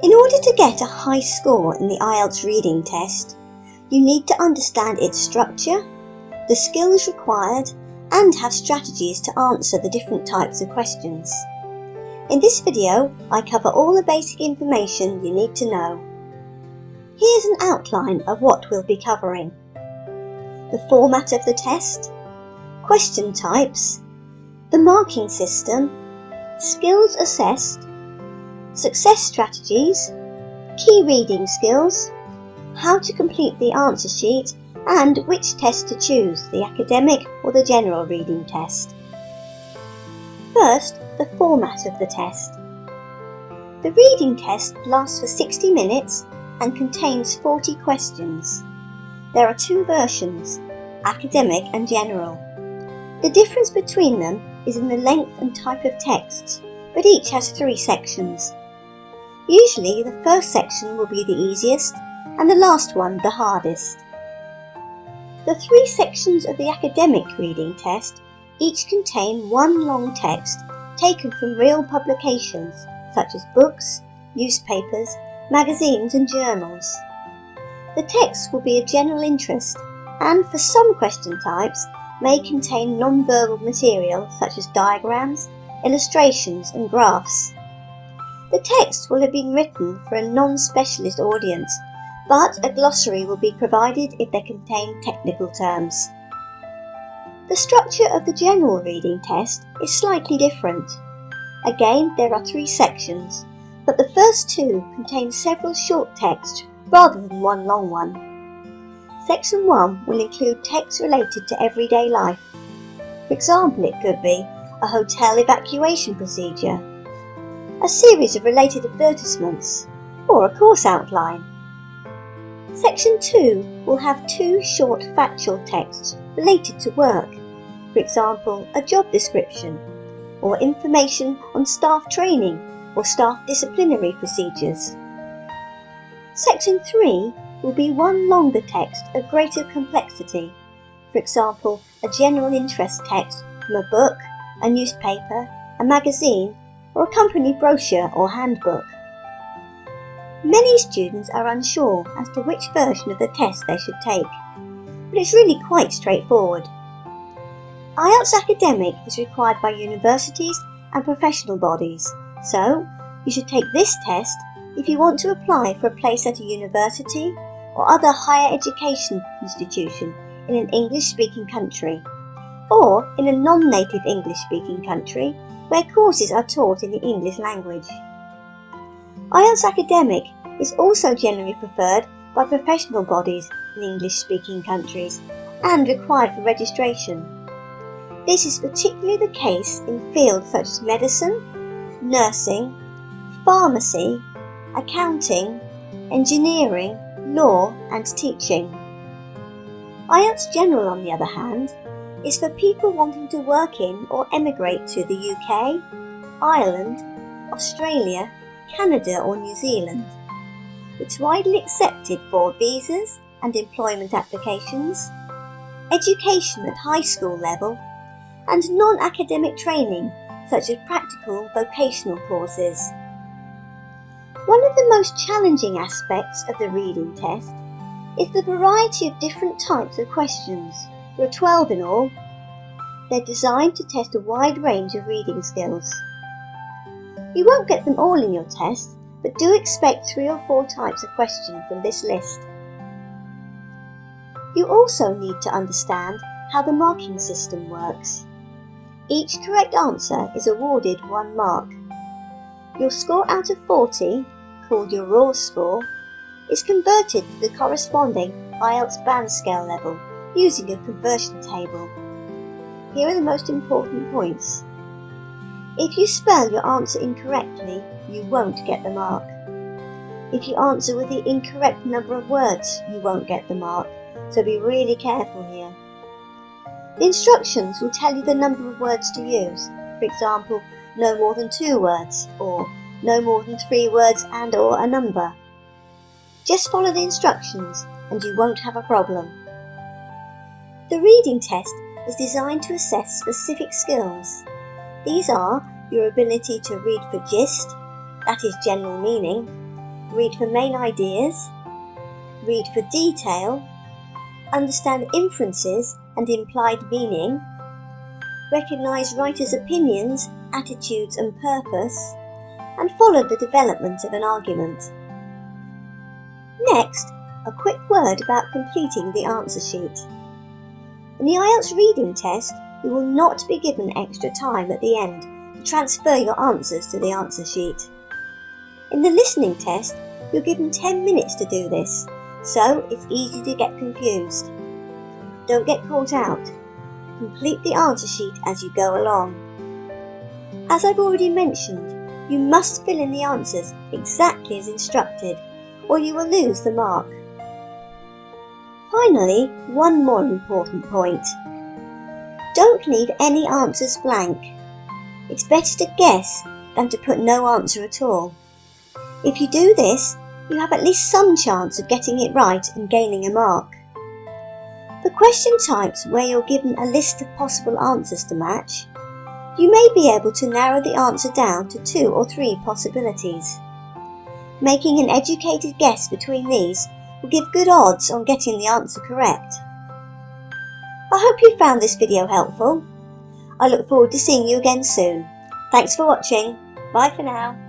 In order to get a high score in the IELTS reading test, you need to understand its structure, the skills required, and have strategies to answer the different types of questions. In this video, I cover all the basic information you need to know. Here's an outline of what we'll be covering. The format of the test, question types, the marking system, skills assessed, success strategies, key reading skills, how to complete the answer sheet, and which test to choose, the academic or the general reading test. First, the format of the test. The reading test lasts for 60 minutes and contains 40 questions. There are two versions, academic and general. The difference between them is in the length and type of texts, but each has 3 sections. Usually the first section will be the easiest and the last one the hardest. The 3 sections of the academic reading test each contain one long text taken from real publications such as books, newspapers, magazines and journals. The text will be of general interest and for some question types may contain non-verbal material such as diagrams, illustrations and graphs. The text will have been written for a non-specialist audience, but a glossary will be provided if they contain technical terms. The structure of the general reading test is slightly different. Again, there are 3 sections, but the first 2 contain several short texts rather than one long one. Section 1 will include text related to everyday life. For example, it could be a hotel evacuation procedure, a series of related advertisements, or a course outline. Section 2 will have 2 short factual texts related to work, for example, a job description, or information on staff training or staff disciplinary procedures. Section 3 will be one longer text of greater complexity, for example, a general interest text from a book, a newspaper, a magazine, or a company brochure or handbook. Many students are unsure as to which version of the test they should take, but it's really quite straightforward. IELTS Academic is required by universities and professional bodies, so you should take this test if you want to apply for a place at a university or other higher education institution in an English-speaking country, or in a non-native English-speaking country where courses are taught in the English language. IELTS Academic is also generally preferred by professional bodies in English-speaking countries and required for registration. This is particularly the case in fields such as medicine, nursing, pharmacy, accounting, engineering, law and teaching. IELTS General, on the other hand, is for people wanting to work in or emigrate to the UK, Ireland, Australia, Canada or New Zealand. It's widely accepted for visas and employment applications, education at high school level, and non-academic training such as practical vocational courses. One of the most challenging aspects of the reading test is the variety of different types of questions. There are 12 in all. They're designed to test a wide range of reading skills. You won't get them all in your test, but do expect 3 or 4 types of questions from this list. You also need to understand how the marking system works. Each correct answer is awarded 1 mark. Your score out of 40, called your raw score, is converted to the corresponding IELTS band scale level using a conversion table. Here are the most important points. If you spell your answer incorrectly, you won't get the mark. If you answer with the incorrect number of words, you won't get the mark, so be really careful here. The instructions will tell you the number of words to use, for example, no more than 2 words, or no more than 3 words and or a number. Just follow the instructions and you won't have a problem. The reading test is designed to assess specific skills. These are your ability to read for gist, that is general meaning, read for main ideas, read for detail, understand inferences and implied meaning, recognise writers' opinions, attitudes and purpose, and follow the development of an argument. Next, a quick word about completing the answer sheet. In the IELTS reading test, you will not be given extra time at the end to transfer your answers to the answer sheet. In the listening test, you're given 10 minutes to do this, so it's easy to get confused. Don't get caught out. Complete the answer sheet as you go along. As I've already mentioned, you must fill in the answers exactly as instructed, or you will lose the mark. Finally, one more important point. Don't leave any answers blank. It's better to guess than to put no answer at all. If you do this, you have at least some chance of getting it right and gaining a mark. For question types where you're given a list of possible answers to match, you may be able to narrow the answer down to 2 or 3 possibilities. Making an educated guess between these will give good odds on getting the answer correct. I hope you found this video helpful. I look forward to seeing you again soon. Thanks for watching. Bye for now.